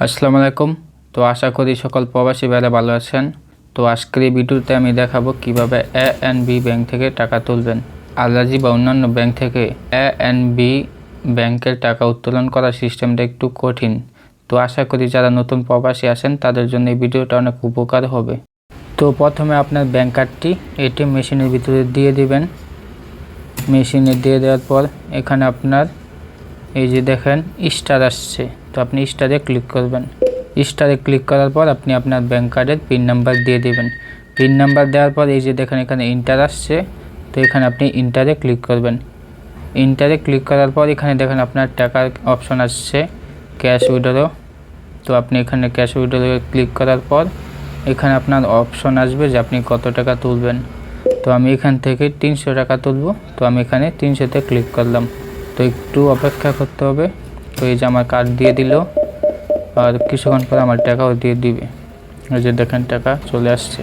আসসালামু আলাইকুম। তো আশা করি সকল প্রবাসী ভাইরা ভালো আছেন। তো আজকের এই ভিডিওতে আমি দেখাবো কিভাবে এএনবি ব্যাংক থেকে টাকা তুলবেন। আলরাজি বা অন্যান্য ব্যাংক থেকে এএনবি ব্যাংকের টাকা উত্তোলন করার সিস্টেমটা একটু কঠিন। তো আশা করি যারা নতুন প্রবাসী আছেন তাদের জন্য এই ভিডিওটা অনেক উপকার হবে। তো প্রথমে আপনার ব্যাংক কার্ডটি এটিএম মেশিনের ভিতরে দিয়ে দিবেন। মেশিনে দিয়ে দেওয়ার পর এখানে আপনার এই যে দেখেন স্টার আসছে, তো আপনি স্টারে ক্লিক করবেন। স্টারে ক্লিক করার পর আপনি আপনার ব্যাংক কার্ডের পিন নাম্বার দিয়ে দিবেন। পিন নাম্বার দেওয়ার পর এই যে দেখেন এখানে ইন্টার আসছে, তো এখানে আপনি ইন্টারে ক্লিক করবেন। ইন্টারে ক্লিক করার পর এখানে দেখেন আপনার টাকার অপশন আসছে ক্যাশ উইথড্র। তো আপনি এখানে ক্যাশ উইথড্র ক্লিক করার পর এখানে আপনার অপশন আসবে যে আপনি কত টাকা তুলবেন। তো আমি এখান থেকে 300 টাকা তুলব, তো আমি এখানে 300তে ক্লিক করলাম। তো একটু অপেক্ষা করতে হবে। তো এই যে আমার কার্ড দিয়ে দিল, আর কিছুক্ষণ পরে আমার টাকাও দিয়ে দিবে। এই যে দেখেন টাকা চলে আসছে।